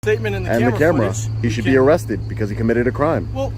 Statement in the and camera footage, he should be arrested because he committed a crime. Well,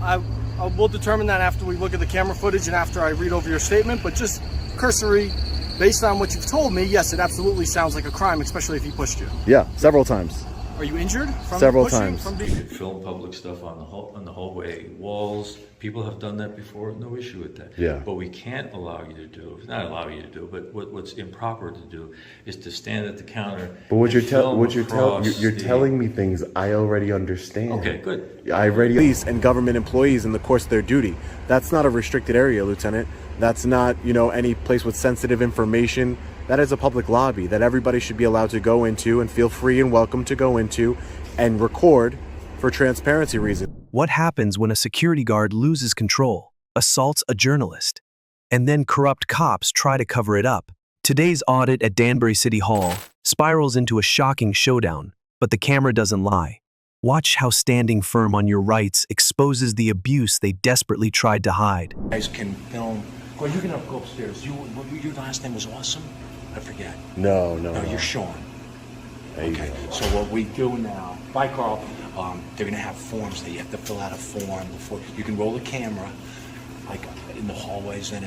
we'll determine that after we look at the camera footage and after I read over your statement, but just cursory, based on what you've told me, yes, it absolutely sounds like a crime, especially if he pushed you. Yeah, several times. Are you injured from several pushing, times? From You can film public stuff on the hallway walls. People have done that before. No issue with that. Yeah. But we can't allow you to do. Not allow you to do. But what's improper to do is to stand at the counter. But what you're you're telling me things I already understand. Okay, good. I already police and government employees in the course of their duty. That's not a restricted area, Lieutenant. That's not, any place with sensitive information. That is a public lobby that everybody should be allowed to go into and feel free and welcome to go into and record for transparency reasons. What happens when a security guard loses control, assaults a journalist, and then corrupt cops try to cover it up? Today's audit at Danbury City Hall spirals into a shocking showdown, but the camera doesn't lie. Watch how standing firm on your rights exposes the abuse they desperately tried to hide. You guys can film. Well, you're gonna go upstairs. Your last name was Awesome? I forget. No. You're Sean. Okay. So what we do now, bye Carl, they're gonna have forms that you have to fill out a form before you can roll the camera, like in the hallways and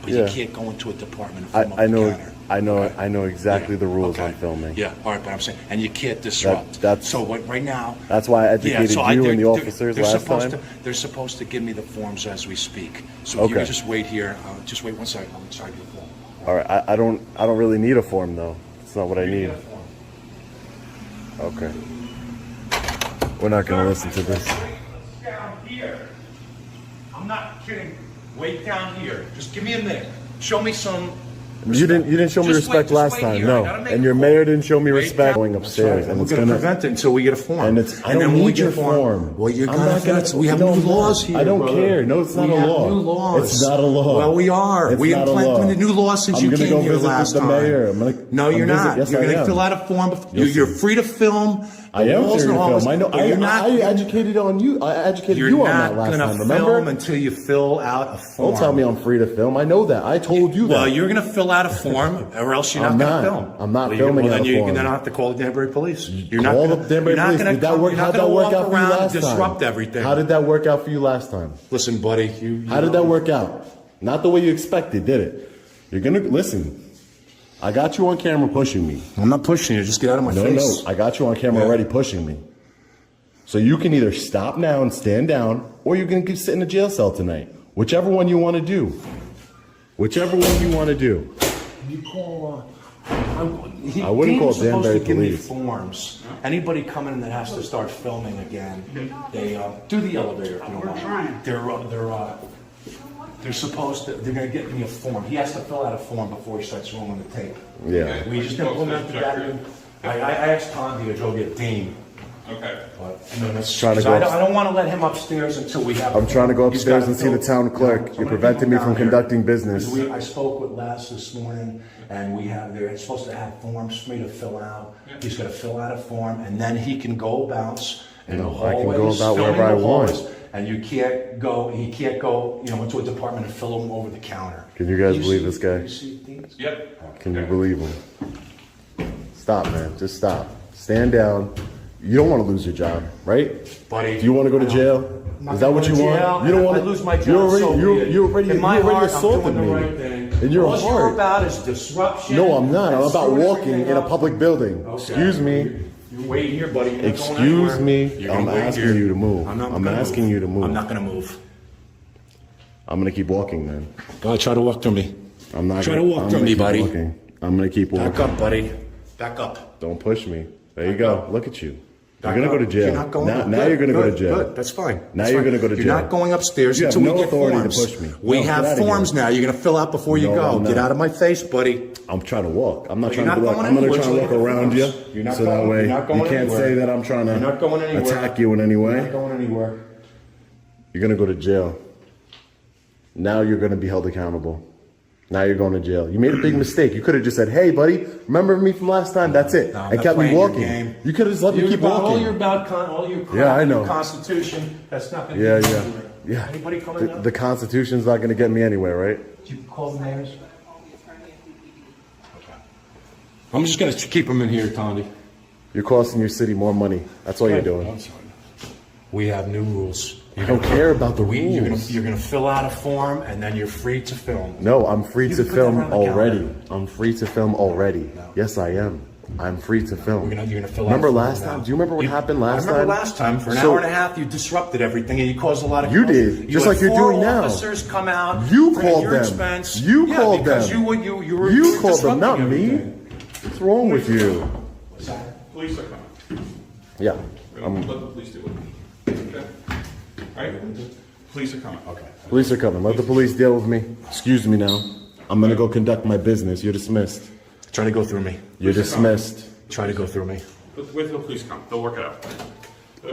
but you can't go into a department and film up the counter. I know exactly the rules on filming. Yeah, all right, but I'm saying, and you can't disrupt. So right now. That's why I educated you and the officers last time. They're supposed to give me the forms as we speak. So you can just wait here. Just wait 1 second. I'm inside your form. All right, I don't really need a form though. It's not what I need. Okay. We're not gonna listen to this. Down here. I'm not kidding. Wait down here. Just give me a minute. Show me some. You didn't show me respect last time, no. And your mayor didn't show me respect going upstairs, and it's gonna prevent it until we get a form. I don't need your form. Well, you're gonna. We have new laws here. I don't care. No, it's not a law. New laws. It's not a law. Well, we are. We implemented new laws since you came here last time. No, you're not. You're gonna fill out a form. You're free to film. I am free to film. I know. I educated on you. I educated you on that last time. Remember? You're not gonna film until you fill out a form. Don't tell me I'm free to film. I know that. I told you that. Well, you're gonna fill out a form, or else you're not gonna film. I'm not filming out a form. You're gonna have to call the Danbury Police. You're not call gonna. the Danbury Police. How'd that work out for you last time? Disrupt everything. How did that work out for you last time? Listen, buddy. How did that work out? Not the way you expected, did it? You're gonna listen. I got you on camera pushing me. I'm not pushing you. Just get out of my face. No, I got you on camera already pushing me. So you can either stop now and stand down, or you can sit in a jail cell tonight. Whichever one you want to do. Whichever one you want to do. You call. I wouldn't call Danbury Police. Forms. Anybody coming in that has to start filming again, they do the elevator. If you don't mind. They're supposed to. They're gonna get me a form. He has to fill out a form before he starts rolling the tape. Yeah. We just implemented that. I asked Tom to go get Dean. Okay. I don't want to let him upstairs until we have. I'm trying to go upstairs and see the town clerk. You're preventing me from conducting business. I spoke with Les this morning, and they're supposed to have forms for me to fill out. He's going to fill out a form, and then he can go bounce in the hallways. I can go about wherever I want. And he can't go, into a department and fill them over the counter. Can you guys believe this guy? Yep. Can you believe him? Stop, man. Just stop. Stand down. You don't want to lose your job, right? Buddy. Do you want to go to jail? Is that what you want? You don't want to lose my job. You already assaulted me. In your heart. All you're about is disruption. No, I'm not. I'm about walking in a public building. Excuse me. You're waiting here, buddy. Excuse me. I'm asking you to move. I'm asking you to move. I'm not going to move. I'm going to keep walking then. Go ahead, try to walk through me. I'm not. Try to walk through me, buddy. I'm going to keep walking. Back up, buddy. Back up. Don't push me. There you go. Look at you. You're going to go to jail. You're not going now you're going to go to jail. Good. That's fine. Now you're going to go to jail. You're not going upstairs until we get forms. To push me. We have forms now. You're going to fill out before you go. Get out of my face, buddy. I'm trying to walk. I'm not trying to walk. I'm going to try to walk around you. So that way you can't say that I'm trying to attack you in any way. You're not going anywhere. You're going to go to jail. Now you're going to be held accountable. Now you're going to jail. You made a big mistake. You could have just said, "Hey, buddy, remember me from last time?" That's it, and kept me walking. You could have just let me keep walking. All your I know. Constitution. That's not going to get you. Yeah. Anybody coming up? The Constitution's not going to get me anywhere, right? Did you call the mayors? Okay. I'm just going to keep them in here, Tondi. You're costing your city more money. That's all you're doing. I'm sorry. We have new rules. I don't care about the You're rules. gonna fill out a form and then you're free to film. No, I'm free You to can put that film around the already. calendar. I'm free to film already. No. Yes, I am. I'm free to film. You're gonna fill out Remember a form last now. time? Do you remember what happened last time? I remember last time. For an So- hour and a half, you disrupted everything and you caused a lot of. You did, just had like you're 4 doing now. Officers come out. You at called your them. Expense. You Yeah, called because them. You were called them, not disrupting me. everything. What's wrong with you? What's that? Police are coming. Yeah. Let the police do it. Okay? All right? Police are coming. Okay. Police are coming. Let the police deal with me. Excuse me now. I'm gonna go conduct my business. You're dismissed. Try to go through me. You're dismissed. Try to go through me. Wait till the police come. They'll work it out.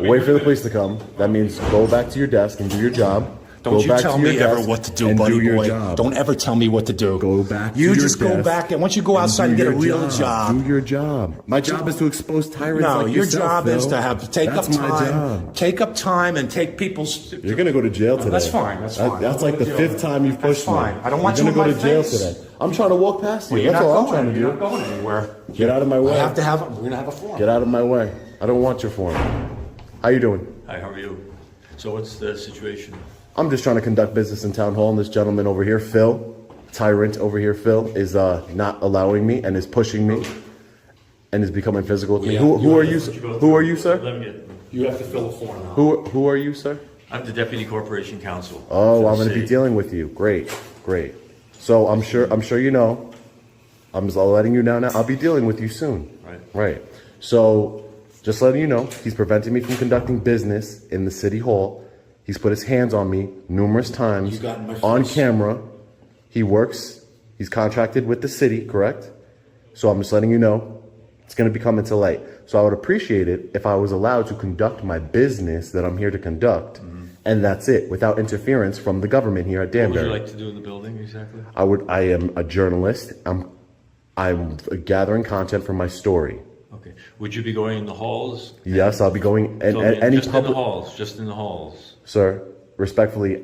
Wait for the police to come. That means go back to your desk and do your job. Don't Go you back tell to your me ever desk what to do, and buddy do your boy. job. Don't ever tell me what to do. Go back to You your just go desk back, and once you go outside and do get a your real job. Do your job. My job is to expose tyrants No, like your yourself, job is Phil. to take That's up my time. job. Take up time and take people's. You're gonna go to jail today. That's fine. That's fine. That's like the Deal 5th with it. time you've That's pushed me. fine. I don't want You're you gonna in go my to jail face. today. I'm trying to walk past you. Well, you're That's not all I'm going. trying to You're do. not going anywhere. Get out of my way. I have to have. We're gonna have a form. Get out of my way. I don't want your form. How you doing? Hi, how are you? So what's the situation? I'm just trying to conduct business in town hall, and this gentleman over here, Phil, tyrant over here, Phil, is not allowing me and is pushing me and is becoming physical with me. Yeah, Who are you? Who are you, sir? Let me get. You have to fill a form out. Who are you, sir? I'm the deputy corporation counsel. Oh, for I'm the going to be city. dealing with you. Great, great. So I'm sure you know. I'm just letting you know now. I'll be dealing with you soon. Right. Right. So just letting you know, he's preventing me from conducting business in the city hall. He's put his hands on me numerous times You got in my on face. camera. He works. He's contracted with the city, correct? So I'm just letting you know it's going to be coming to light. So I would appreciate it if I was allowed to conduct my business that I'm here to conduct, and that's it, without interference from the government here at What would Danbury. you like to do in the building exactly? I am a journalist. I'm gathering content for my story. Okay. Would you be going in the halls? Yes, I'll be going and Fill me in. any Just in the public. halls. Just in the halls. Sir, respectfully,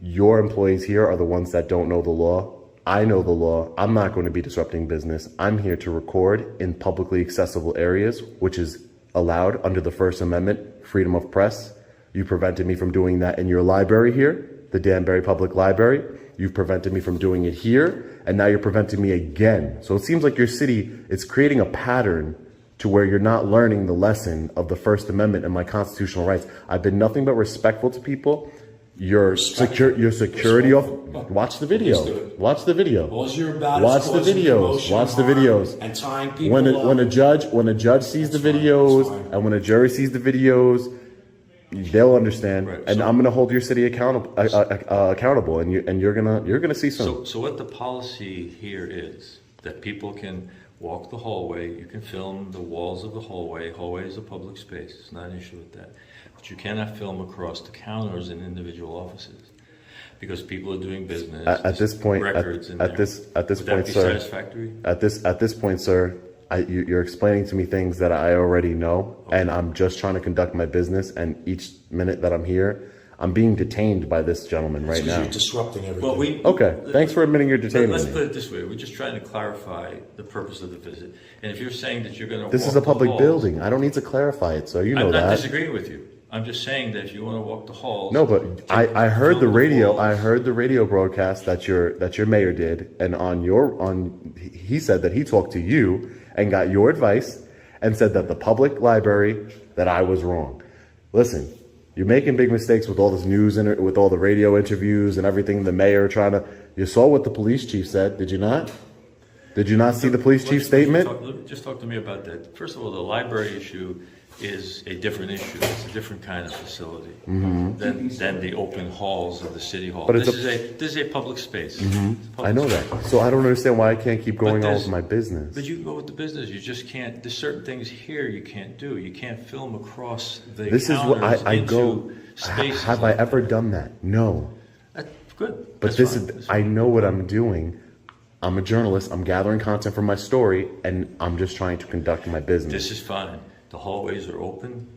your employees here are the ones that don't know the law. I know the law. I'm not going to be disrupting business. I'm here to record in publicly accessible areas, which is allowed under the First Amendment, freedom of press. You prevented me from doing that in your library here, the Danbury Public Library. You've prevented me from doing it here, and now you're preventing me again. So it seems like your city is creating a pattern to where you're not learning the lesson of the First Amendment and my constitutional rights. I've been nothing but respectful to people. Your security off. Watch the video. Watch the video. All you're about Watch is the causing videos. emotion, Watch the harm, videos. and tying people When up. when a judge sees the That's fine, videos that's fine. and when a jury sees the videos, they'll understand. Right, And so- I'm gonna hold your city accountable, and you're gonna see soon. So what the policy here is that people can walk the hallway, you can film the walls of the hallway. Hallway is a public space, it's not an issue with that. But you cannot film across the counters in individual offices because people are doing business. At this point, records in at there. this Would point, that be sir. satisfactory? At this point, sir, you're explaining to me things that I already know, and I'm just trying to conduct my business. And each minute that I'm here, I'm being detained by this gentleman right Because now. you're disrupting everything. Well, we. Okay, thanks for admitting you're detaining Let's me. put it this way, we're just trying to clarify the purpose of the visit. And if you're saying that you're gonna This walk is a the public halls- building. I don't need to clarify it, sir. You know I'm not that. disagreeing with you. I'm just saying that if you wanna walk the halls. No, but I heard film the radio. walls. I heard the radio broadcast that your mayor did, and he said that he talked to you and got your advice and said that the public library that I was wrong. Listen, you're making big mistakes with all this news and with all the radio interviews and everything. The mayor trying to. You saw what the police chief said, did you not? Did you not see the police chief's statement? Just talk to me about that. First of all, the library issue is a different issue. It's a different kind of facility than the open halls of the city hall. But it's This is a public space. It's a public I know space. that. So I don't understand why I can't keep going on there's- with my business. But you can go with the business. You just can't. There's certain things here you can't do. You can't film across the This is what counters I go. into spaces. Have I like ever that. done that? No. That's good. But That's this fine. is, That's I fine. know what I'm doing. I'm a journalist. I'm gathering content for my story, and I'm just trying to conduct my business. This is fine. The hallways are open.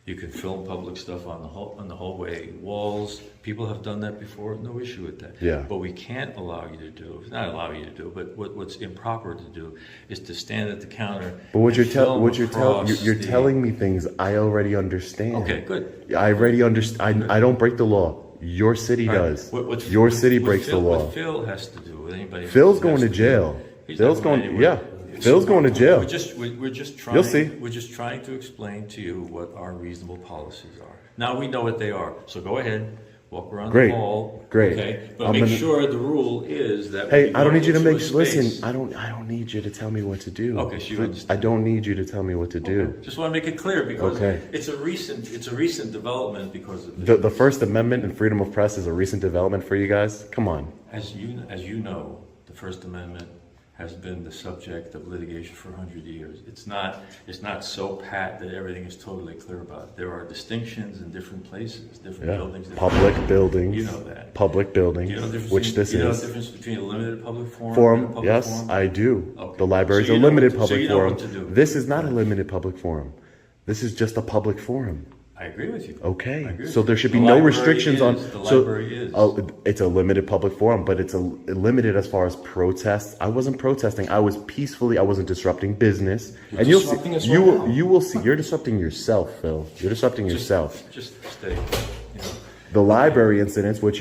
You can film public stuff on the hallway walls. People have done that before, no issue with that. Yeah. But we can't allow you to do, not allow you to do, but what's improper to do is to stand at the counter. But what and you're film you're across the- telling me things I already understand. Okay, good. I already understand. I don't break the law. Your city All right. does. Your city breaks the law. What Phil has to do with anybody. Phil's has going to do- jail. He's Phil's not going going. anywhere. Yeah. Phil's going to jail. We're just trying. You'll see. We're just trying to explain to you what our reasonable policies are. Now we know what they are. So go ahead, walk around Great. the hall. Great. Okay, but I'm make gonna- sure the rule is that. Hey, when I don't go need you to into a make. space- Listen, I don't need you to tell me what to do. Okay, so you understand. I don't need you to tell me what to do. Just want to make it clear because Okay. it's a recent development because of The First Amendment and freedom of press is a recent development for you guys. Come on. As you know, the First Amendment has been the subject of litigation for 100 years. It's not so pat that everything is totally clear about it. There are distinctions in different places, different Yeah. buildings. Public buildings. You know that. Public buildings, You know the difference which between- this you know is. the difference between a limited public forum and a Forum, public yes, forum? I do. Okay. The library is So a you know limited what to- public so you know forum. what to do. This is not a limited public forum. This is just a public forum. I agree with you. Okay, I agree with so you. there should be The no library restrictions on. is- The So, library is. it's a limited public forum, but it's a limited as far as protests. I wasn't protesting. I was peacefully. I wasn't disrupting business. And you'll see. disrupting us You right will. now. You will see. You're disrupting yourself, Phil. You're disrupting yourself. Just stay. You know. The library incidents, which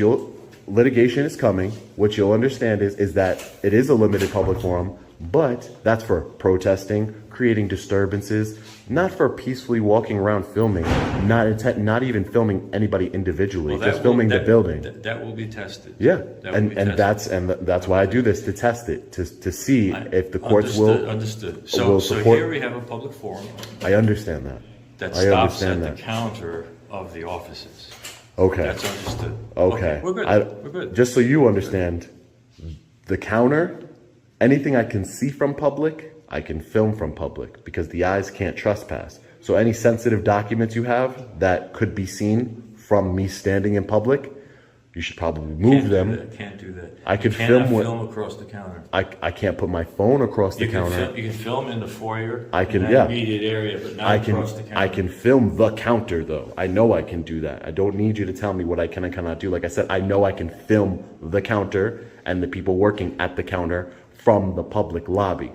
litigation is coming. What you'll understand is that it is a limited public forum, but that's for protesting, creating disturbances, not for peacefully walking around filming, not even filming anybody individually, Well, just that filming will- the building. That will be tested. Yeah, That will and be and tested. that's why I do this, to test it, to see if the courts Understood. So support. here we have a public forum I understand that. that I stops at understand the that. counter of the offices. Okay. That's understood. Okay. We're good. I- We're good. Just so you understand, the counter, anything I can see from public, I can film from public because the eyes can't trespass. So any sensitive documents you have that could be seen from me standing in public, you should probably move them. Can't do that. I could You cannot film with- film across the counter. I can't put my phone across the counter. You can film in the foyer. I can- in yeah. that immediate area, but not across the counter. I can film the counter though. I know I can do that. I don't need you to tell me what I can and cannot do. Like I said, I know I can film the counter and the people working at the counter from the public lobby.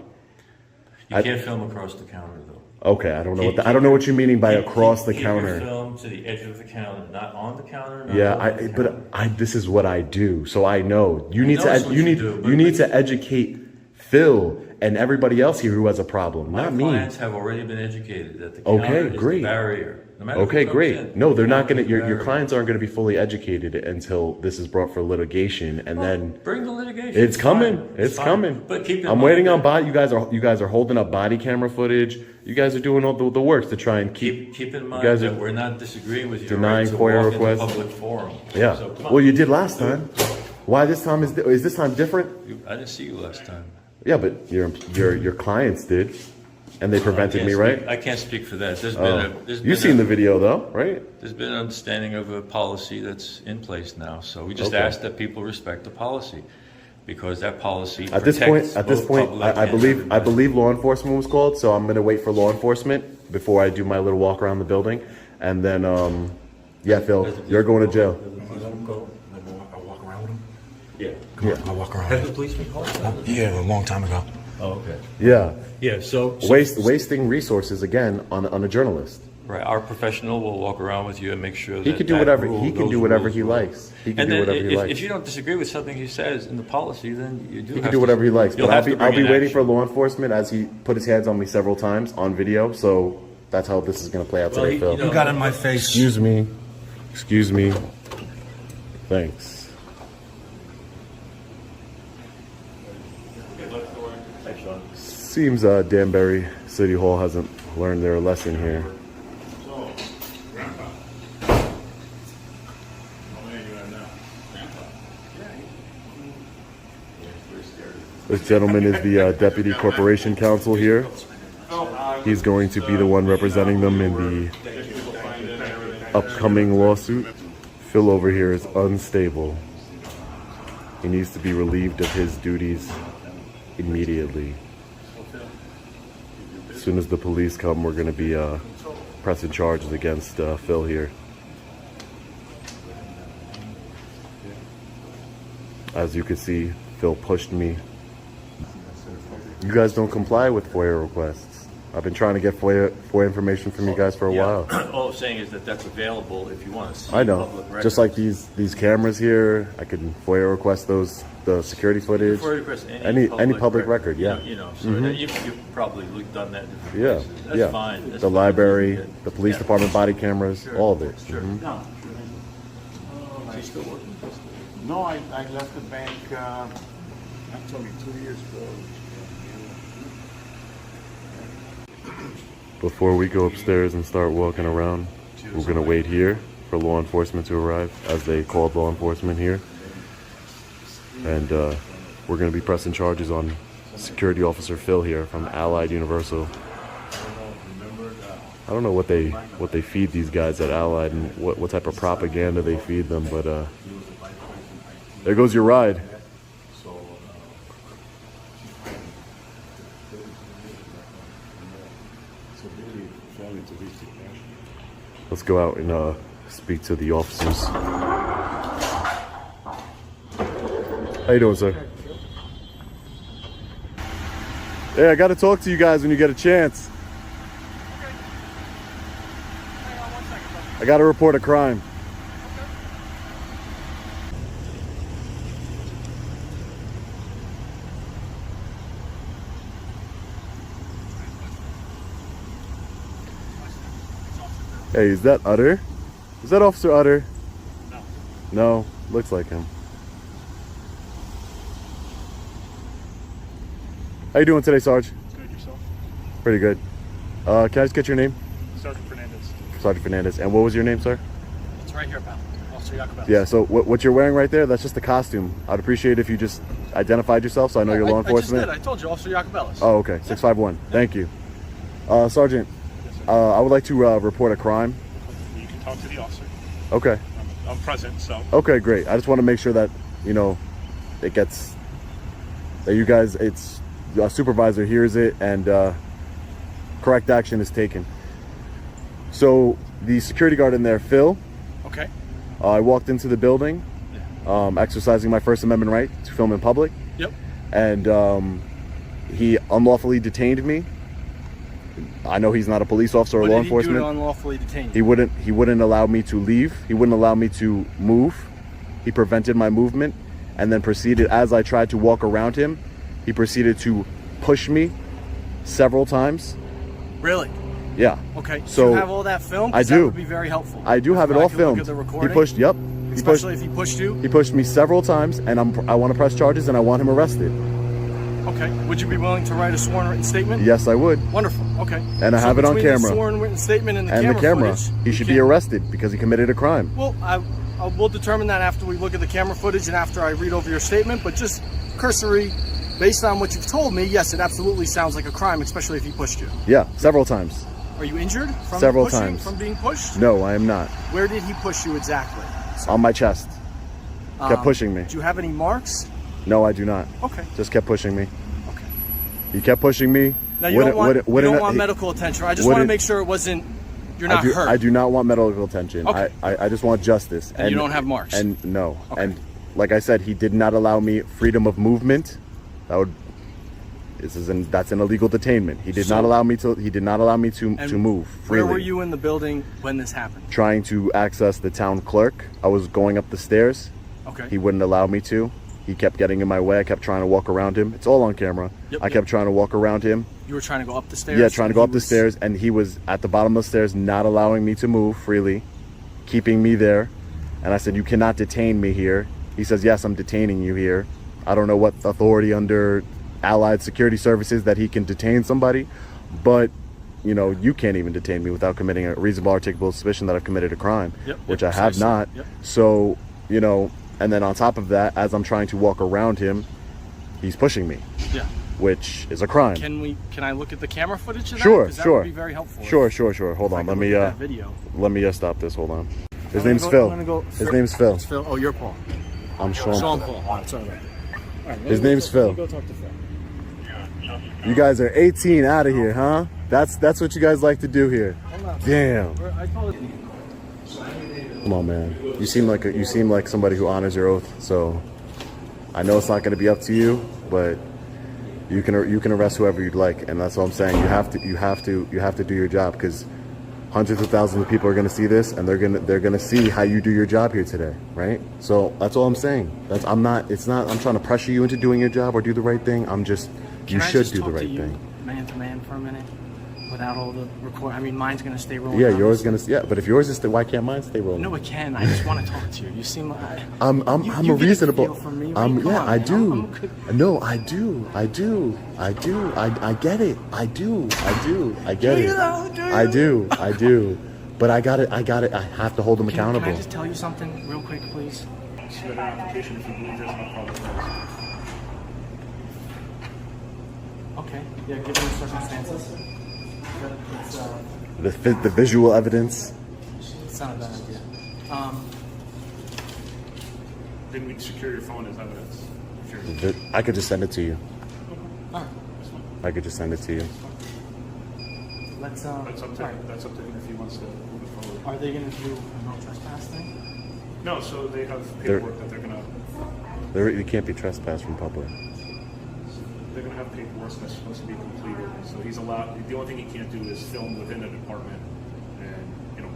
You can't film across the counter though. Okay, I don't know I don't know what you're meaning by across the Keep your counter. film to the edge of the counter, not on the counter. Not Yeah, over the counter. this is what I do, so I know. You need know it's to what you you need do, but- you need to educate Phil and everybody else here who has a problem, My not me. clients have already been educated that the Okay, counter is great. the barrier. No matter who Okay, comes great. in, No, they're the not counter gonna. is the Your barrier. clients aren't gonna be fully educated until this is brought for litigation, and then Bring the litigation. it's coming. fine. It's fine. coming. But keep in I'm mind waiting on that- body. You guys are holding up body camera footage. You guys are doing all the work to try and Keep in mind guys that are we're not disagreeing with your denying right to FOIA walk in the requests. public forum. Yeah. So, come on. Well, you did last time. Why this time is this time different? I didn't see you last time. Yeah, but your clients did, and they prevented me, right? I can't speak for that. You've seen the video though, right? There's been an understanding of a policy that's in place now. So we just Okay. ask that people respect the policy because that policy At this protects point, both public I and believe everybody. law enforcement was called, so I'm gonna wait for law enforcement before I do my little walk around the building, and then yeah, Phil, you're going to jail. Let him go. I walk around with him. Yeah. Come on, I walk around. Has the police been called? Yeah, a long time ago. Oh, okay. Yeah, Yeah, so wasting resources again on a journalist. right, our professional will walk around with you and make sure that He can do that whatever rule- he can those do whatever rules he work. likes. He can And do then whatever he if likes. you don't disagree with something he says in the policy, then you do He have can do to- whatever he likes, you'll but have to I'll bring be an waiting for action. law enforcement as he put his hands on me several times on video. So that's how this is going to play out Well, today, Phil. you know- Got in my face. Excuse me. Excuse me. Thanks. Seems Danbury City Hall hasn't learned their lesson here. So, Grandpa. How many do you have now? Grandpa. This gentleman is the Deputy Corporation Counsel here. He's going to be the one representing them in the upcoming lawsuit. Phil over here is unstable. He needs to be relieved of his duties immediately. As soon as the police come, we're going to be pressing charges against Phil here. As you can see, Phil pushed me. You guys don't comply with FOIA requests. I've been trying to get FOIA information from you guys for a while. All I'm saying is that that's available if you want to see I know. public records. Just like these cameras here, I could FOIA request those, the security footage. FOIA request any public record, yeah. You know, so that you've probably done that in different Yeah, places. That's yeah. fine. That's The fine. library, the police Yeah. department body cameras, Sure. all of it. Sure. No. Is he still working? No, I left the bank, actually 2 years ago. Before we go upstairs and start walking around, we're gonna wait here for law enforcement to arrive, as they called law enforcement here. And we're gonna be pressing charges on security officer Phil here from Allied Universal. I don't know what they feed these guys at Allied and what type of propaganda they feed them, but there goes your ride. Let's go out and speak to the officers. How you doing, sir? Hey, I got to talk to you guys when you get a chance. I got to report a crime. Hey, is that Utter? Is that Officer Utter? No. No, looks like him. How you doing today, Sarge? Good, yourself? Pretty good. Can I just get your name? Sergeant Fernandez. Sergeant Fernandez. And what was your name, sir? It's right here, pal. Officer Jacobellis. Yeah, so what you're wearing right there, that's just the costume. I'd appreciate if you just identified yourself so I know you're law enforcement. I just did. I told you, Officer Jacobellis. Oh, okay. 651. Thank you. Sergeant, I would like to report a crime. You can talk to the officer. Okay. I'm present, so. Okay, great. I just want to make sure that, you know, it gets, that you guys, it's, a supervisor hears it and correct action is taken. So the security guard in there, Phil, Okay. I walked into the building, exercising my First Amendment right to film in public. Yep. And he unlawfully detained me. I know he's not a police officer or What law did he do enforcement. to unlawfully detain you? He wouldn't allow me to leave. He wouldn't allow me to move. He prevented my movement and then proceeded, as I tried to walk around him, he proceeded to push me several times. Really? Yeah. Okay. So do you have all that filmed? I 'Cause do. That would be very helpful. I do have it I all can look filmed. at the He recording, pushed, yep. especially if he pushed you. He pushed me several times and I want to press charges and I want him arrested. Okay. Would you be willing to write a sworn written statement? Yes, I would. Wonderful. Okay. And I have it on between the camera. sworn written statement and the And the camera. footage, He you should be can't- arrested because he committed a crime. Well, we'll determine that after we look at the camera footage and after I read over your statement, but just cursory, based on what you've told me, yes, it absolutely sounds like a crime, especially if he pushed you. Yeah, several times. Are you injured from Several pushing, times. from being pushed? No, I am not. Where did he push you exactly? On my chest. Kept pushing me. Do you have any marks? No, I do not. Okay. Just kept pushing me. Okay. He kept pushing me. Now you don't want medical attention. I just want to make sure it wasn't. You're not hurt. I do not want medical attention. Okay. I just want justice. And you don't have marks. And no. Okay. And like I said, he did not allow me freedom of movement. That's an illegal detainment. He did not allow me to. He did not allow me to move freely. Where were you in the building when this happened? Trying to access the town clerk. I was going up the stairs. Okay. He wouldn't allow me to. He kept getting in my way. I kept trying to walk around him. It's all on camera. Yep, I kept trying to walk around him. You were trying to go up the stairs? Yeah, trying to go up the stairs, and he was at the bottom of the stairs, not allowing me to move freely, keeping me there. And I said, "You cannot detain me here." He says, "Yes, I'm detaining you here." I don't know what authority under Allied Security Services that he can detain somebody, but you know, you can't even detain me without committing a reasonable articulable suspicion that I've committed a crime, which I have not. Yep. So, you know, and then on top of that, as I'm trying to walk around him, he's pushing me. Yeah. Which is a crime. Can I look at the camera footage of that? Sure, 'Cause that sure. would be very helpful. Sure. Hold on. Let me stop this. Hold on. His name's Phil. His name's Phil. It's Phil. Oh, you're Paul. I'm Sean. Sean Paul. All right, sorry about that. All right, His name's Phil. Go talk to Phil. You guys are 18 out of here, huh? That's what you guys like to do here. Damn. I told you. Come on, man. You seem like somebody who honors your oath. So I know it's not going to be up to you, but you can arrest whoever you'd like, and that's what I'm saying. You have to do your job, because hundreds of thousands of people are going to see this, and they're gonna see how you do your job here today, right? So that's all I'm saying. I'm trying to pressure you into doing your job or do the right thing. You should do the right thing. Man to man for a minute, without all the record. I mean, mine's gonna stay rolling. Yeah, yours gonna. Yeah, but if yours is, why can't mine stay rolling? No, it can. I just want to talk to you. You seem like I'm a reasonable. From me, right? I man. do. No, I do. I get it. I do. I get it. I do. But I got it. I have to hold them accountable. Can I just tell you something real quick, please? Submit an application if you believe there's no probable cause. Okay. Yeah, given the circumstances. The visual evidence. It's not a bad idea. Then we'd secure your phone as evidence. If you're, I could just send it to you. All right. I could just send it to you. Let's that's up to him if he wants to move it forward. Are they going to do a no trespass thing? No, so they have paperwork that they're gonna You can't be trespassed from public. have paperwork that's supposed to be completed. So he's allowed. The only thing he can't do is film within a department and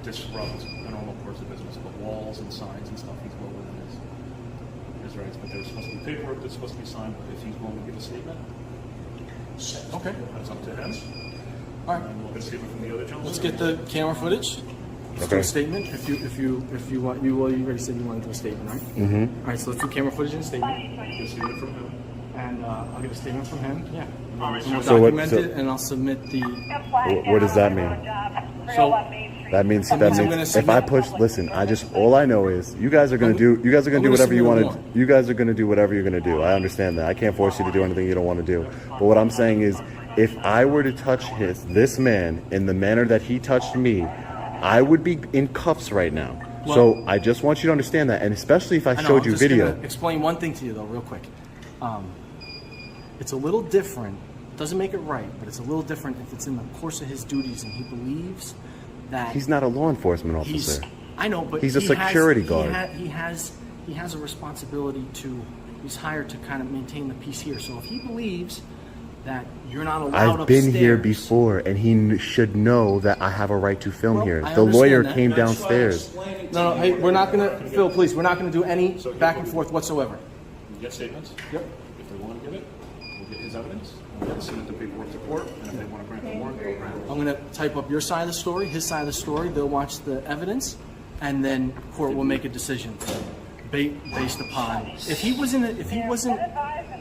disrupt a normal course of business. But walls and signs and stuff, he's well within his rights. But there's supposed to be paperwork that's supposed to be signed. But if he's willing to give a statement, Okay. that's up to him. All right. And we'll get a statement from the other gentleman. Let's get the camera footage. Let's do a statement. If you want, you already said you wanted to do a statement, right? Mm-hmm. All right. So let's do camera footage and a statement. Get a statement from him. And I'll get a statement from him. Yeah. And we'll So what- document it, and I'll submit the. What does that mean? So That means I'm gonna if I submit- push. Listen, all I know is you guys are gonna do whatever you want to. You guys are gonna do whatever you're gonna do. I understand that. I can't force you to do anything you don't want to do. But what I'm saying is, if I were to touch this man in the manner that he touched me, I would be in cuffs right now. So I just want you to understand that, and especially if I know, showed I'm you just video. gonna explain one thing to you though, real quick. It's a little different. Doesn't make it right, but it's a little different if it's in the course of his duties and he believes that He's not a law enforcement he's. officer. I know, but He's a security guard. He has a responsibility to. He's hired to kind of maintain the peace here. So if he believes that you're not allowed I've been here upstairs- before, and he should know that I have a right to film Well, here. I The lawyer understand that. came downstairs. No, hey, we're not gonna, Phil, please, we're not gonna do any back and forth whatsoever. We get statements. Yep. If they want to give it, we'll get his evidence. We'll submit the paperwork to court, and if they want to grant the warrant, they'll grant it. I'm gonna type up your side of the story, his side of the story. They'll watch the evidence, and then court will make a decision based upon if he wasn't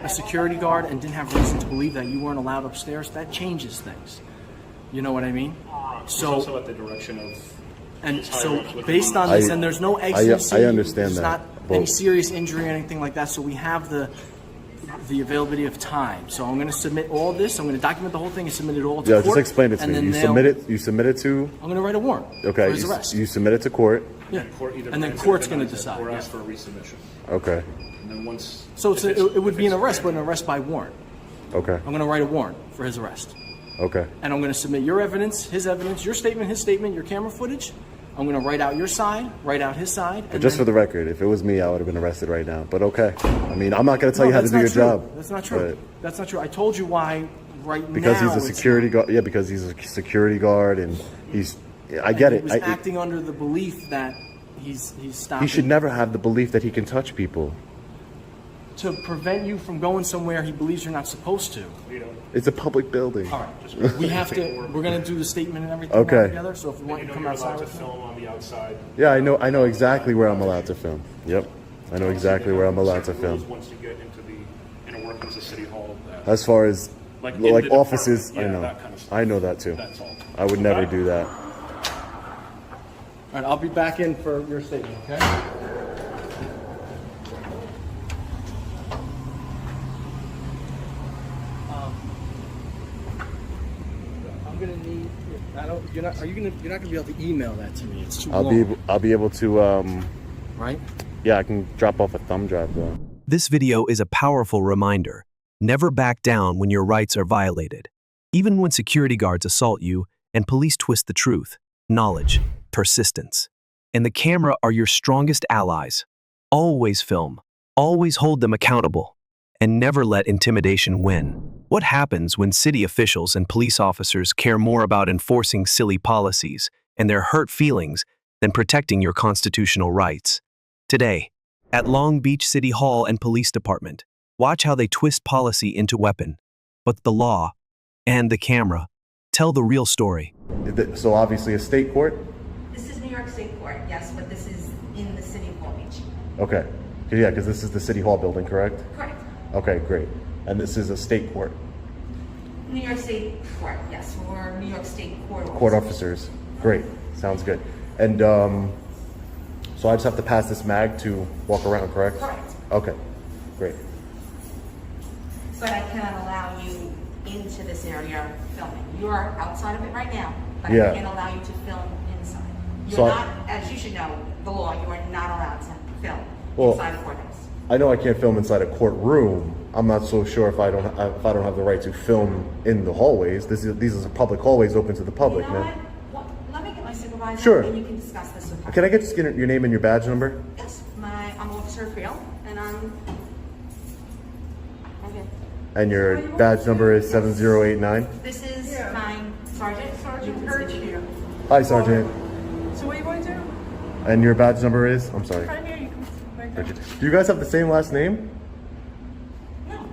a security guard and didn't have reason to believe that you weren't allowed upstairs. That changes things. You know what I mean? It's also at the direction of. And so, based on this, and there's no exigency. I understand there's that, not but- any serious injury or anything like that. So we have the availability of time. So I'm going to submit all this. I'm going to document the whole thing and submit it all to court. Just explain it to and me. then You submit it to. I'm going to write a warrant Okay. for his arrest. You submit it to court. Yeah. Court either And then grants it, court's going to denies it, decide. or Yeah. ask for a resubmission. Okay. And then once. So if it would if be an it's arrest, but granted- an arrest by warrant. Okay. I'm going to write a warrant for his arrest. Okay. And I'm going to submit your evidence, his evidence, your statement, his statement, your camera footage. I'm going to write out your side, write out his side. But just for the record, if it was me, I would have been arrested right now. But okay. I mean, I'm not going to tell you how to do your job. That's not true. but That's not true. I told you why right Because now. he's a security guard. Yeah, because he's a security guard, and I get He it. was acting under the belief that he's stopping. He should never have the belief that he can touch people. To prevent you from going somewhere he believes you're not supposed to. It's a public building. All right. We have to. We're going to do the statement and everything Okay. together. So if you want, You to know come you're outside allowed to with me. film on the outside. Yeah, I know exactly where I'm allowed to film. Yep. I know exactly where I'm allowed to film. Once you get into the inner workings of City Hall. As far as Like in the offices, department. I Yeah, know. that kind of stuff. I know that too. That's all. I would never do that. All right. I'll be back in for your statement. Okay. I'm gonna need. I don't. You're not. Are you gonna? You're not gonna be able to email that to me. It's too long. I'll be able to. Right. Yeah, I can drop off a thumb drive though. This video is a powerful reminder. Never back down when your rights are violated. Even when security guards assault you and police twist the truth, knowledge, persistence, and the camera are your strongest allies. Always film, always hold them accountable, and never let intimidation win. What happens when city officials and police officers care more about enforcing silly policies and their hurt feelings than protecting your constitutional rights? Today, at Long Beach City Hall and Police Department, watch how they twist policy into weapon. But the law and the camera tell the real story. So obviously a state court? This is New York State Court, yes, but this is in the city of Long Beach. Okay. Yeah, because this is the City Hall building, correct? Correct. Okay, great. And this is a state court? New York State Court, yes, or New York State Court officers. Court officers. Great. Sounds good. And so I just have to pass this mag to walk around, correct? Correct. Okay, great. But I cannot allow you into this area filming. You're outside of it right now, but Yeah. I can't allow you to film inside. You're So not, as you should know, the law, you are not allowed to film Well, inside the courthouse. I know I can't film inside a courtroom. I'm not so sure if I don't have the right to film in the hallways. These are public hallways open to the public, You know man. what? Well, let me get my supervisor Sure. and you can discuss this with her. Can I get just get your name and your badge number? Yes, I'm Officer Creel, and I'm... Okay. And your badge number is 7089. This is my sergeant. Sergeant Hurd here. Hi, Sergeant. So what are you going to do? And your badge number is? I'm sorry. Right here, you can right there. Do you guys have the same last name?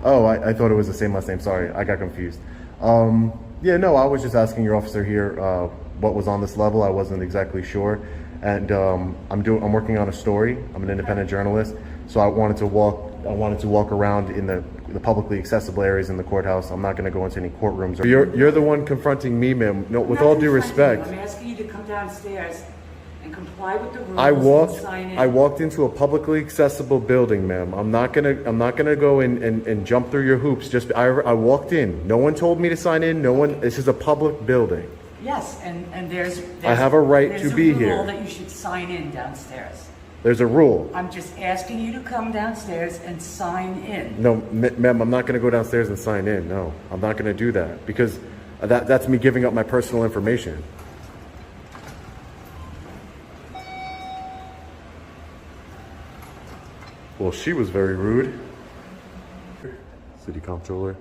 Oh, I thought it was the same last name. Sorry, I got confused. Yeah, no, I was just asking your officer here what was on this level. I wasn't exactly sure, and I'm working on a story. I'm an independent journalist, so I wanted to walk around in the publicly accessible areas in the courthouse. I'm not going to go into any courtrooms. You're the one confronting me, ma'am. No, with all due respect. I'm asking you to come downstairs and comply with the rules. I sign in. walked into a publicly accessible building, ma'am. I'm not gonna go in and jump through your hoops. I walked in. No one told me to sign in. No one. This is a public building. Yes, and there's I have a right to be There's a here. rule that you should sign in downstairs. There's a rule. I'm just asking you to come downstairs and sign in. No, ma'am. I'm not gonna go downstairs and sign in. No, I'm not gonna do that because that's me giving up my personal information. Well, she was very rude. City Comptroller.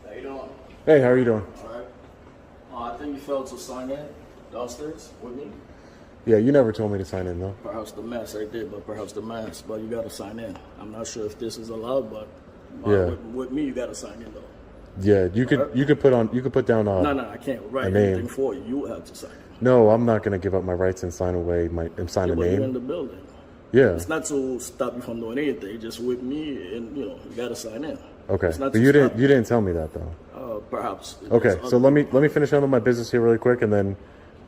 How you doing? Hey, how are you doing? Alright. I think you failed to sign in downstairs with me. Yeah, you never told me to sign in, though. Perhaps the mass I did, but perhaps the mass. But you gotta sign in. I'm not sure if this is allowed, but Yeah. with me you gotta sign in though. Yeah, you could put down No, I can't write name. anything for you. You have to sign in. No, I'm not gonna give up my rights and sign away sign a But you're in name. the building. Yeah. It's not to stop you from doing anything. Just with me, and you gotta sign in. Okay, It's not but to you stop didn't tell me that though. Perhaps. Okay, so let me finish handling my business here really quick, and then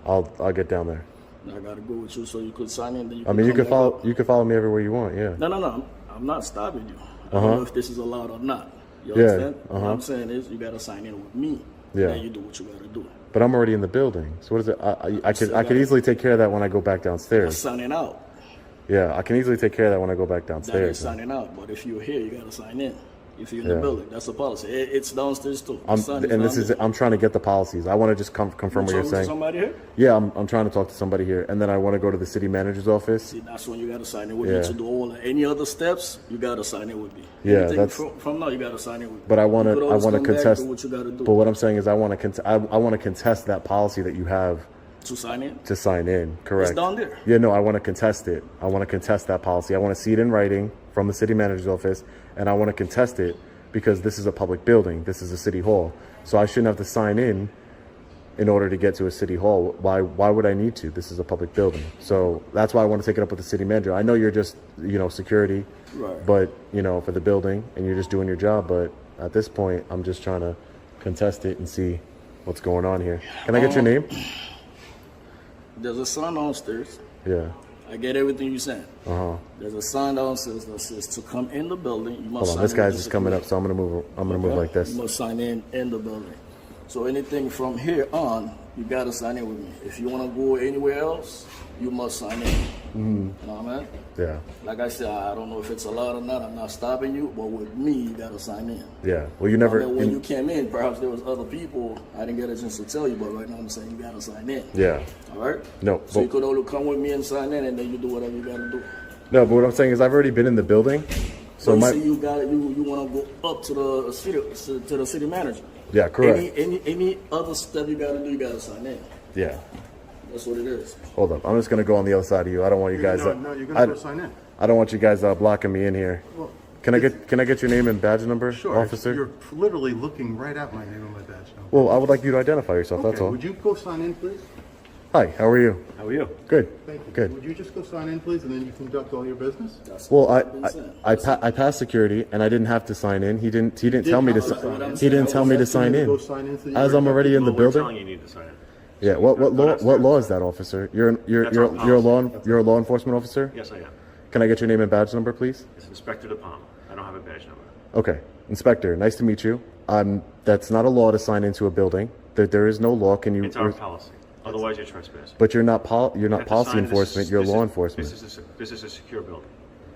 I'll get down there. I gotta go with you so you could sign in. Then you I mean, you come could back follow up. me everywhere you want. Yeah. No. I'm not stopping you. I don't know if this is allowed or not. You Yeah, understand? What I'm saying is you gotta sign in with me. Yeah. Then you do what you gotta do. But I'm already in the building. So what is it? I could easily take care of that when I go back downstairs. Signing out. Yeah, I can easily take care of that when I go back That is downstairs. signing out. But if you're here, you gotta sign in. If you're in Yeah. the building, that's the policy. It's downstairs too. The sun And this down is there. I'm trying to get the policies. I want to just confirm You what you're talking to saying. somebody here? Yeah, I'm trying to talk to somebody here, and then I want to go to the city manager's office. See, that's when you gotta sign in with Yeah. me to do any other steps. You gotta sign in with me. Yeah, Anything that's- from now. You gotta sign in with me. But I want You to could always come back, contest. do what you gotta do But what I'm saying is I want to contest that policy that you have to sign in. to sign in. Correct. It's down there. Yeah, no, I want to contest it. I want to contest that policy. I want to see it in writing from the city manager's office, and I want to contest it because this is a public building. This is a city hall, so I shouldn't have to sign in order to get to a city hall. Why would I need to? This is a public building. So that's why I want to take it up with the city manager. I know you're just security, Right. but for the building, and you're just doing your job. But at this point, I'm just trying to contest it and see what's going on here. Can I get your name? There's a sign downstairs. Yeah. I get everything you said. Uh-huh. There's a sign downstairs that says to come in the building. You must Hold on, sign this in guy's with just the coming up, security. so I'm gonna move like this. You must sign in the building. So anything from here on, you gotta sign in with me. If you wanna go anywhere else, you must sign in. You know what I mean? Yeah. Like I said, I don't know if it's allowed or not. I'm not stopping you, but with me, you gotta sign in. Yeah. Well, you never. I mean, when you came in, perhaps there was other people. I didn't get a chance to tell you, but right now I'm saying you gotta sign in. Yeah. All right? No. So you could only come with me and sign in, and then you do whatever you gotta do. No, but what I'm saying is I've already been in the building, so So you my. say you got you want to go up to the city manager. Yeah, correct. Any other step you gotta do, you gotta sign in. Yeah. That's what it is. Hold up. I'm just gonna go on the other side of you. I don't want you guys. No, you're gonna go sign in. I don't want you guys blocking me in here. Well, Can I get your name and badge number, Sure. officer? You're literally looking right at my name and my badge number. Well, I would like you to identify yourself. That's Okay, all. would you go sign in, please? Hi. How are you? How are you? Good. Thank you. Good. Would you just go sign in, please, and then you conduct all your business? Well, I passed security and I didn't have to sign in. He didn't tell me to. He didn't tell me to sign in. Go sign in so you As I'm already in the Well, we're telling building. you need to sign in. Yeah. What law is that, officer? You're That's our a law enforcement officer. Yes, I am. Can I get your name and badge number, please? It's Inspector DePalma. I don't have a badge number. Okay, Inspector. Nice to meet you. That's not a law to sign into a building. There is no law. Can you? It's our policy. Otherwise, you're trespassing. But you're not You have to policy sign this. enforcement. You're This law is- enforcement. This is a secure building.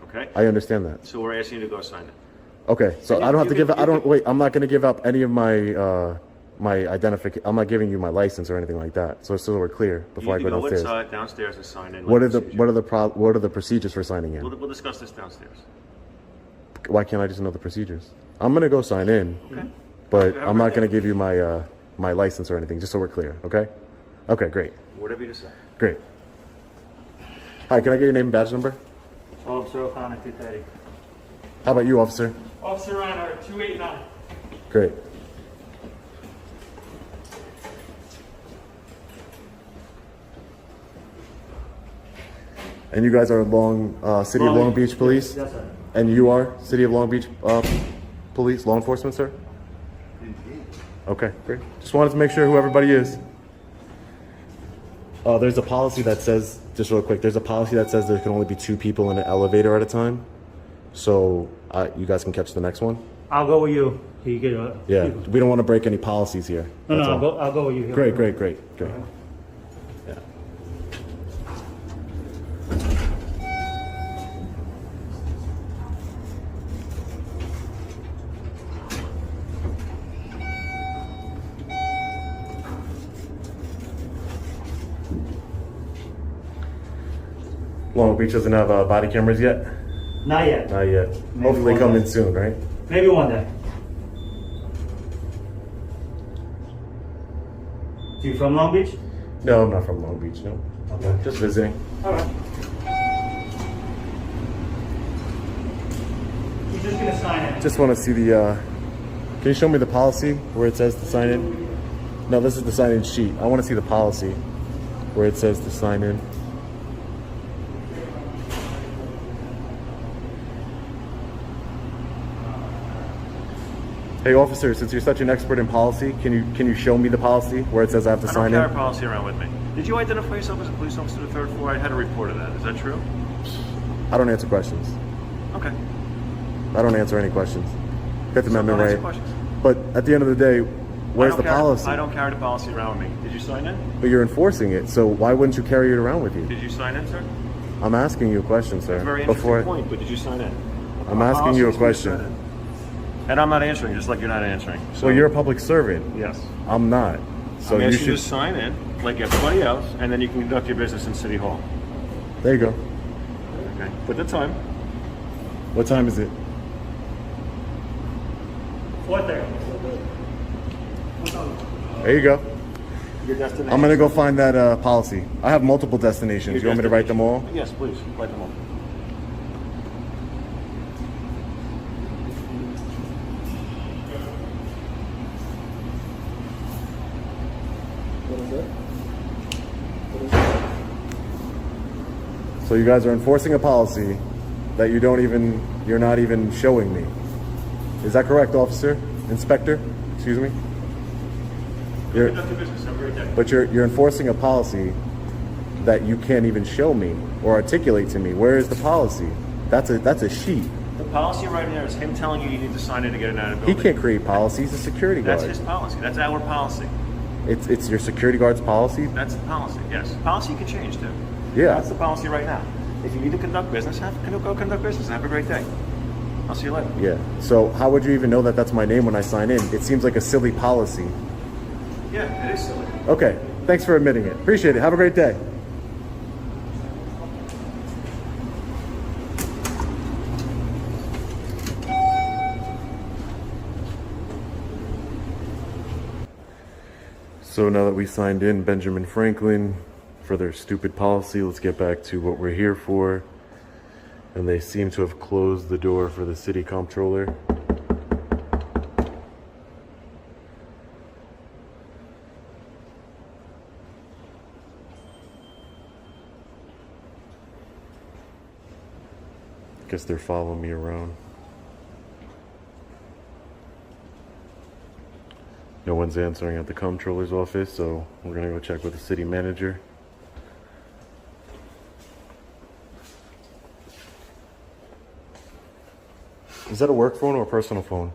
Okay? I understand that. So we're asking you to go sign it. Okay, so And I don't have to you give. can- I don't wait. I'm not going to give up any of my my identification. I'm not giving you my license or anything like that. So we're clear before I You go can go downstairs. inside, downstairs, and sign in. What are like the procedure. what are the procedures for signing in? We'll discuss this downstairs. Why can't I just know the procedures? I'm going to go sign in, Okay. but Have a I'm not great going to day. give you my my license or anything. Just so we're clear. Okay. Okay. Great. Whatever you decide. Great. Hi. Can I get your name and badge number? Officer O'Connor, 230. How about you, officer? Officer Reinhardt, 289. Great. And you guys are City of Long Beach Police? Yes, sir. And you are City of Long Beach Police, law enforcement, sir? Okay, great. Just wanted to make sure who everybody is. There's a policy that says, just real quick, there's a policy that says there can only be 2 people in an elevator at a time. So you guys can catch the next one? I'll go with you. You get Yeah, we don't want to break any policies here. No, That's all. I'll go with you. Great. Yeah. Long Beach doesn't have body cameras yet? Not yet. Not yet. Maybe Hopefully one coming day. soon, right? Maybe one day. You from Long Beach? No, I'm not from Long Beach, no. Okay. Just visiting. All right. You're just gonna sign it. Just want to see the, can you show me the policy where it says to sign in? No, this is the sign in sheet. I want to see the policy where it says to sign in. Hey officer, since you're such an expert in policy, can you show me the policy where it says I have to I sign don't in? carry policy around with me. Did you identify yourself as a police officer to the 3rd floor? I had a report of that. Is that true? I don't answer questions. Okay. I don't answer any questions. Fifth So Amendment don't answer right. questions. But at the end of the day, where's the policy? I don't carry the policy around with me. Did you sign in? But you're enforcing it, so why wouldn't you carry it around with you? Did you sign in, sir? I'm asking you a question, sir. Very interesting Before point, but did you sign in? I'm asking you a Policy is to sign question. in. And I'm not answering, just like you're not answering. So, Well, you're a public servant. Yes. I'm not. So I'm you asking you should. to sign in, like everybody else, and then you can conduct your business in City Hall. There you go. Okay. Put the time. What time is it? 4:30. There you go. Your destination. I'm gonna go find that policy. I have multiple destinations. Your You want me to write them all? Yes, please. Write them all. What is that? What is that? So you guys are enforcing a policy that you're not even showing me. Is that correct, officer? Inspector? Excuse me? Conduct your business. Have a great day. But you're enforcing a policy that you can't even show me or articulate to me. Where is the policy? That's a sheet. The policy right there is him telling you need to sign in to get out of the He building. can't create policy. He's a security guard. That's his policy. That's our policy. It's your security guard's policy. That's the policy. Yes. Policy can change too. Yeah. That's the policy right now. If you need to conduct business, go conduct business. Have a great day. I'll see you later. Yeah. So how would you even know that that's my name when I sign in? It seems like a silly policy. Yeah, it is silly. Okay. Thanks for admitting it. Appreciate it. Have a great day. So now that we signed in Benjamin Franklin for their stupid policy, let's get back to what we're here for. And they seem to have closed the door for the city comptroller. Guess they're following me around. No one's answering at the comptroller's office, so we're gonna go check with the city manager. Is that a work phone or a personal phone?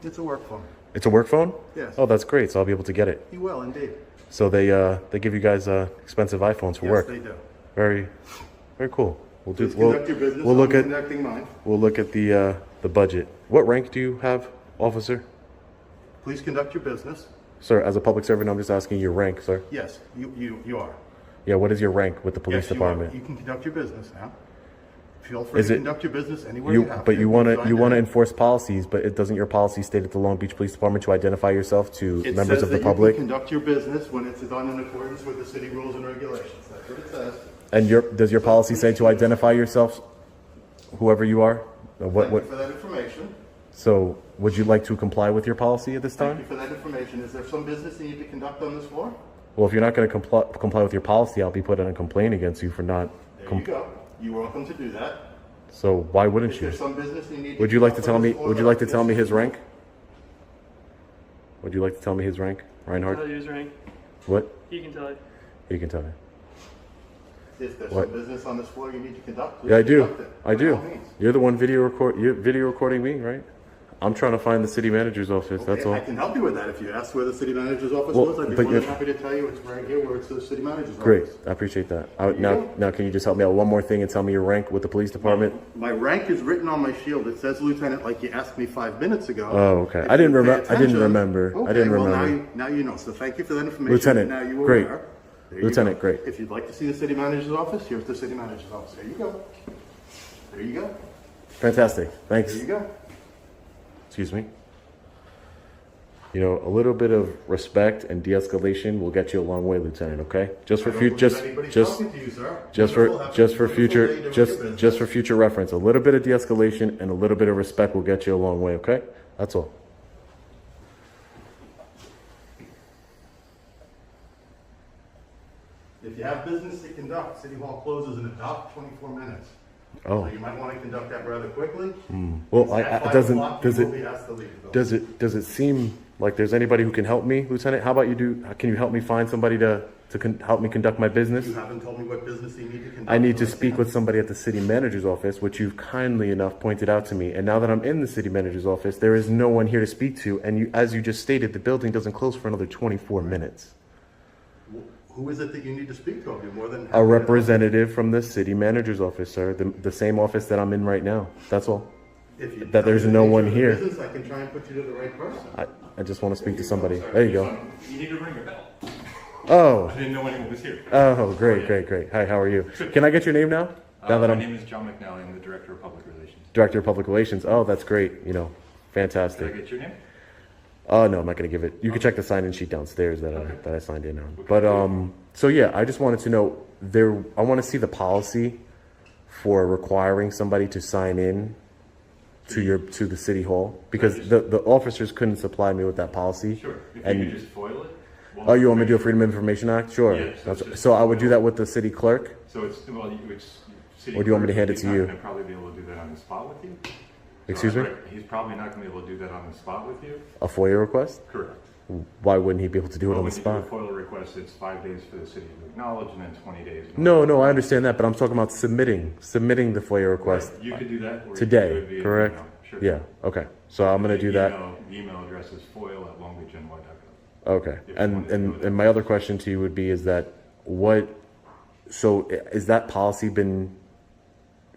It's a work phone. It's a work phone? Yes. Oh, that's great. So I'll be able to get it. You will, indeed. So they give you guys expensive iPhones for work. Yes, they do. Very, very cool. We'll do. Please conduct your business. We'll look I'll at. be conducting mine. We'll look at the budget. What rank do you have, officer? Please conduct your business. Sir, as a public servant, I'm just asking your rank, sir. Yes, you are. Yeah, what is your rank with the police Yes, department? You can conduct your business now. Feel free Is to it- conduct your business anywhere you have. But to. you want to Signed you want to in. enforce policies, but it doesn't your policy state at the Long Beach Police Department to identify yourself to It members says of the that public? You can conduct your business when it's done in accordance with the city rules and regulations. That's what it says. And does your policy say to identify yourself, whoever you are? What Thank you for that information. So would you like to comply with your policy at this Thank time? you for that information. Is there some business you need to conduct on this floor? Well, if you're not going to comply with your policy, I'll be putting a complaint against you for not. There you go. You're welcome to do that. So why wouldn't Is you? there some business you need Would you like to conduct tell on me? this floor Would you that like I to can tell me issue? his rank? Would you like to tell me his rank, Tell Reinhardt? you his rank. What? He can tell you. You can tell me. If there's What? some business on this floor you need to conduct, please Yeah, I do. conduct it. I By do. all means. You're the one you're video recording me, right? I'm trying to find the city manager's office. That's Okay, all. I can help you with that. If you ask where the city manager's office Well, was, I'd be but more than you're- happy to tell you it's right here where it's the city manager's Great. office. I appreciate that. you go. Now, can you just help me out one more thing and tell me your rank with the police department? My rank is written on my shield. It says lieutenant like you asked me 5 minutes ago. Oh, okay. If I didn't you pay remember. I didn't attention- remember. I Okay, didn't well, remember. now you know. So thank you for that information. Lieutenant, Now you are great. aware. There you Lieutenant, go. great. If you'd like to see the city manager's office, here's the city manager's office. There you go. There you go. Fantastic. Thanks. There you go. Excuse me. You know, a little bit of respect and de-escalation will get you a long way, Lieutenant. Okay? Just for I don't future, believe anybody's talking to you, sir. Wonderful. Have a just for wonderful future, day doing your just business. for future reference, a little bit of de-escalation and a little bit of respect will get you a long way. Okay? That's all. If you have business to conduct, City Hall closes in about 24 minutes. Oh. So you might want to conduct that rather quickly. Well, At 5 doesn't o'clock, does you will it be asked to leave the building. does it seem like there's anybody who can help me, Lieutenant? How about you do? Can you help me find somebody to help me conduct my business? You haven't told me what business you need to conduct. I need to so speak can't. with somebody at the city manager's office, which you've kindly enough pointed out to me. And now that I'm in the city manager's office, there is no one here to speak to. And you, as you just stated, the building doesn't close for another 24 minutes. Who is it that you need to speak to? I'll be more than happy A to help. representative from the city manager's office, sir. The same office that I'm in right now. That's all. If you that tell there's me the no nature one of the here. business, I can try and put you to the right person. I just want to speak to somebody. There you go. You need to ring your bell. Oh. I didn't know anyone was here. Oh, great. Hi, how are you? Can I get your name now? Now that My I'm name is John McNally. I'm the Director of Public Relations. Director of Public Relations. Oh, that's great. You know, Can I fantastic. get your name? Oh no, I'm not gonna give it. You can check the sign-in sheet downstairs that I signed in on. But so yeah, I just wanted to know I want to see the policy for requiring somebody to sign in to the city hall because the officers couldn't supply me with that policy. Sure. If And you could just foil it. oh, you want me to do a Freedom of Information Act? Sure. Yeah, so it's just- So I would do that with the city clerk. So it's city Or do you want me to clerk, hand it he's to not you? gonna probably be able to do that on the spot with you. Excuse me? He's probably not going to be able to do that on the spot with you. A FOIA request? Correct. Why wouldn't he be able to do it on the When you do a spot? FOIA request, request, it's 5 days for the city to acknowledge and then 20 days. No, I understand that, but I'm talking about submitting the FOIA request You could do that. Or you could do today, it via correct? email. Sure. Yeah, okay. So I'm gonna do that. The email address is foil@longbeachny.gov. Okay. If you wanted to go there. And my other question to you would be is that is that policy been,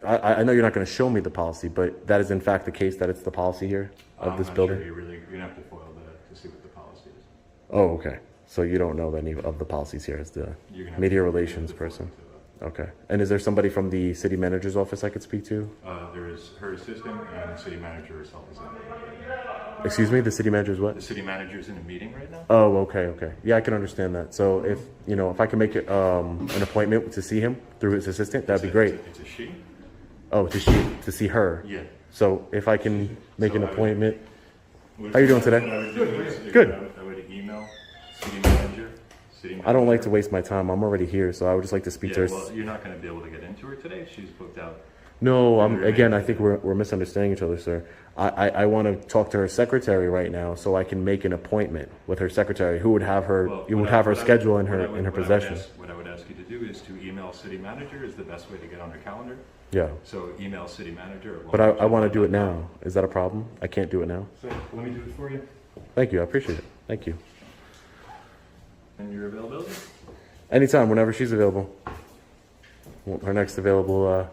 I know you're not gonna show me the policy, but that is in fact the case that it's the policy here of this building? I'm not sure. You're gonna have to foil that to see what the policy is. Oh, okay. So you don't know any of the policies here as the You're gonna have media to- relations person? Okay. And is there somebody from the city manager's office I could speak to? There is her assistant and the city manager herself is in a meeting right now. Excuse me, the city manager's what? The city manager is in a meeting right now. Oh, okay. Yeah, I can understand that. So if I can make an appointment to see him through his assistant, that'd be great. It's a she. Oh, to see her? Yeah. So if I can make an I would- appointment. How you doing today? What I would do is Good. I would email city manager. I don't like to waste my time. I'm already here, so I would just like to speak to Yeah, her. well, you're not going to be able to get into her today. She's booked out. No, I think we're misunderstanding each other, sir. I want to talk to her secretary right now so I can make an appointment with her secretary who would have her, schedule in her possession. What I would ask you to do is to email city manager is the best way to get on her calendar. Yeah. So email city manager. But I want to do it now. Is that a problem? I can't do it now? So let me do it for you. Thank you. I appreciate it. Thank you. And your availability? Anytime, whenever she's available. Her next available.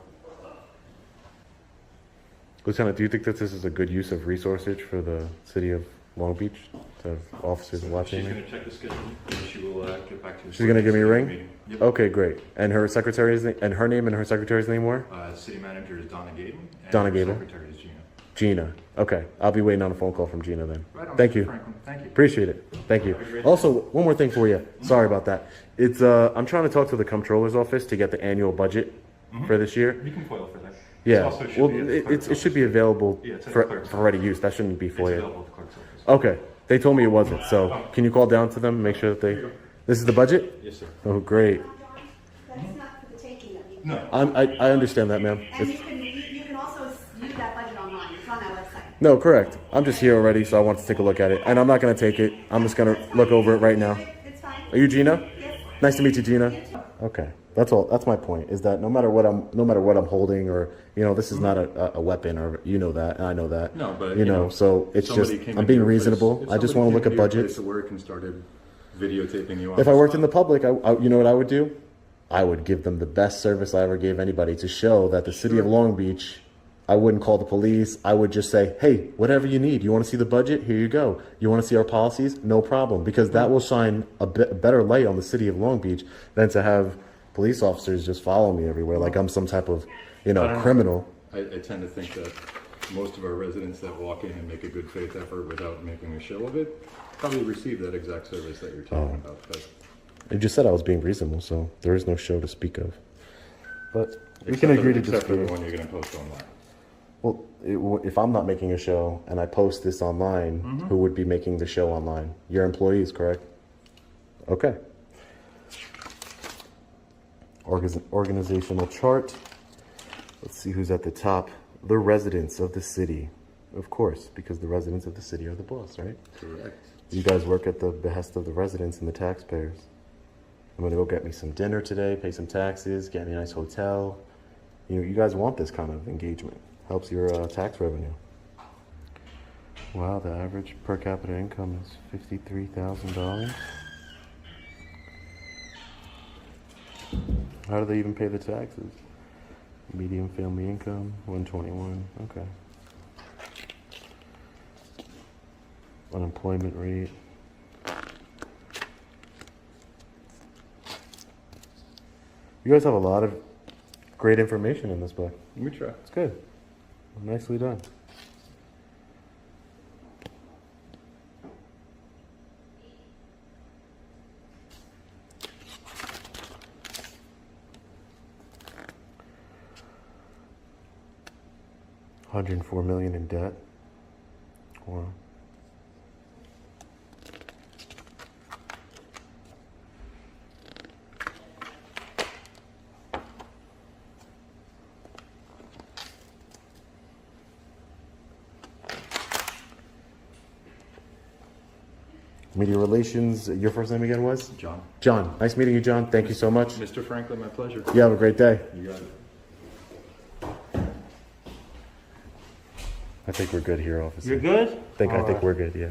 Lieutenant, do you think that this is a good use of resources for the city of Long Beach to have officers watching She's me? going to check the schedule and she will get back to you. She's going to give me a ring? Meeting. Yep. Okay, great. And her secretary's name, and her name and her secretary's name were? City manager is Donna Gabin. And Donna her Gabin. Secretary is Gina. Gina. Okay, I'll be waiting on a phone call from Gina then. Right on, Thank Mr. you. Franklin. Thank you. Appreciate it. Thank you. Have a great Also, one more thing for you. Sorry about that. It's I'm trying to talk to the comptroller's office to get the annual budget for this year. You can foil for that. Yeah. Also should Well, be at the clerk's it should be available Yeah, it's at the for clerk's ready use. That shouldn't be It's for you. available at the clerk's office. Okay. They told me it wasn't. So can you call down to them and make sure that they? This is the budget? Yes, sir. Oh, great. That's not for the taking of you. No. I understand that, ma'am. And you can also view that budget online. It's on our website. No, correct. I'm just here already, so I want to take a look at it. And I'm not going to take it. I'm just going to look over it right now. It's fine. Are you Gina? Yes. Nice to meet you, Gina. Okay. That's all. That's my point. Is that no matter what I'm holding, or this is not a weapon, or that, and I know that. No, but so it's just somebody came I'm into being your place- reasonable. if I just somebody want to look came at into your budgets. place at work and started videotaping you. If I worked in the public, you know what I would do? I would give them the best service I ever gave anybody to show that the city of Long Beach. I wouldn't call the police. I would just say, hey, whatever you need. You want to see the budget? Here you go. You want to see our policies? No problem. Because that will shine a better light on the city of Long Beach than to have police officers just follow me everywhere like I'm some type of, criminal. I tend to think that most of our residents that walk in and make a good faith effort without making a show of it probably receive that exact service that you're talking about. But You just said I was being reasonable, so there is no show to speak of. But we can agree to except for the disagree. one you're going to post online. Well, if I'm not making a show and I post this online, who would be making the show online? Your employees, correct? Okay. Organizational chart. Let's see who's at the top. The residents of the city. Of course, because the residents of the city are the boss, right? Correct. You guys work at the behest of the residents and the taxpayers. I'm gonna go get me some dinner today, pay some taxes, get me a nice hotel. You guys want this kind of engagement. Helps your tax revenue. Wow, the average per capita income is $53,000. How do they even pay the taxes? Median family income, 121. Okay. Unemployment rate. You guys have a lot of great information in this book. We try. It's good. Nicely done. $104 million in debt. Wow. Media Relations. Your first name again was? John. John. Nice meeting you, John. Thank you so much. Mr. Franklin, my pleasure. You have a great day. You got it. I think we're good here, officer. You're good? I think we're good, yeah.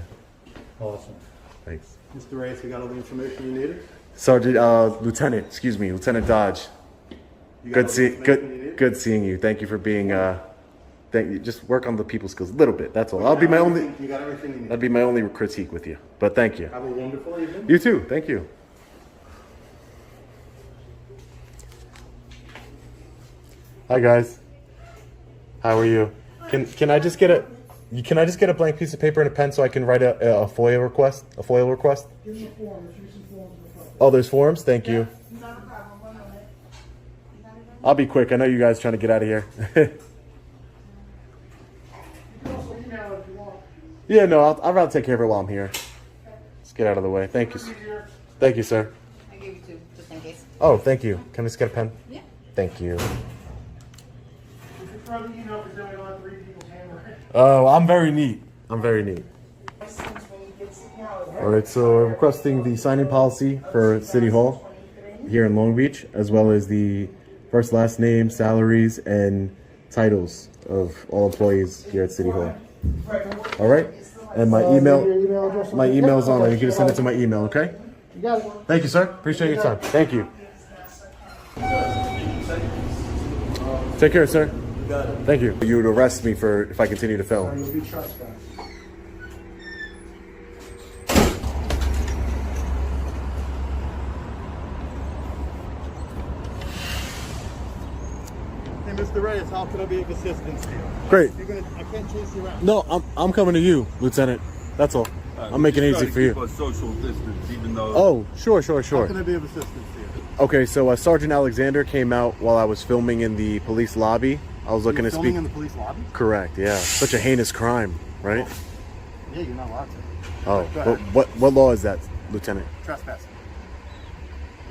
Awesome. Thanks. Mr. Reyes, you got all the information you needed? Sergeant, Lieutenant Dodge. You got all the information you needed? Good seeing you. Thank you for being, thank you. Just work on the people skills a little bit, that's all. You got everything you need. That'd be my only critique with you, but thank you. Have a wonderful evening. You too, thank you. Hi guys. How are you? Can I just get a blank piece of paper and a pen so I can write a FOIA request? A FOIA request? Oh, there's forms? Thank you. I'll be quick. I know you guys are trying to get out of here. Yeah, no, I'd rather take care of it while I'm here. Let's get out of the way. Thank you. Thank you, sir. I gave you two, just in case. Oh, thank you. Can I just get a pen? Yeah. Thank you. Oh, I'm very neat. I'm very neat. All right, so I'm requesting the sign-in policy for City Hall here in Long Beach, as well as the first, last name, salaries, and titles of all employees here at City Hall. All right, and my email's on there. You can just send it to my email, okay? You got it. Thank you, sir. Appreciate your time. Thank you. Take care, sir. Got it. Thank you. You would arrest me for if I continue to film. You'll be trespassed. Hey, Mr. Reyes, how can I be of assistance to you? Great. I can't chase you around. No, I'm coming to you, Lieutenant. That's all. I'm making it easy for you. Social distance, even though. Oh, sure. How can I be of assistance to you? Okay, so Sergeant Alexander came out while I was filming in the police lobby. I was looking to speak. Filming in the police lobby? Correct, yeah. Such a heinous crime, right? Yeah, you're not allowed to. Oh, Go ahead. what law is that, Lieutenant? Trespassing.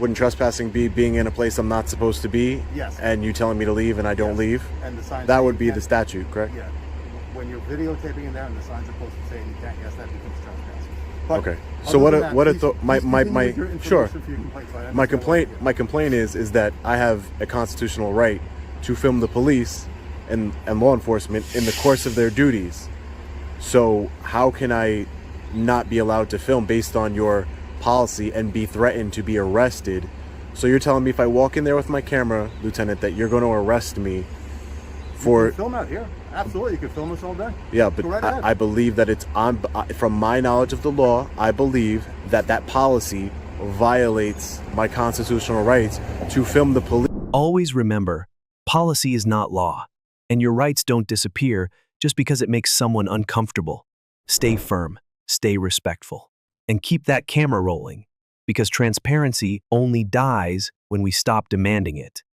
Wouldn't trespassing be being in a place I'm not supposed to be? Yes. And you telling me to leave and I don't leave? And the signs. That would be the statute, correct? Yeah. When you're videotaping in there and the signs are posted saying you can't, yes, that becomes trespassing. But Okay. So other than that, please my continue with your sure. information for your complaint, so I My understand what complaint is that I have a constitutional right to film the police and law enforcement in the course of their duties. So how can I not be allowed to film based on your policy and be threatened to be arrested? So you're telling me if I walk in there with my camera, Lieutenant, that you're going to arrest me for You can film out here. Absolutely, you can film us all day. Yeah, but Go right ahead. I believe that it's on. From my knowledge of the law, I believe that that policy violates my constitutional rights to film the police. Always remember, policy is not law, and your rights don't disappear just because it makes someone uncomfortable. Stay firm, stay respectful, and keep that camera rolling, because transparency only dies when we stop demanding it.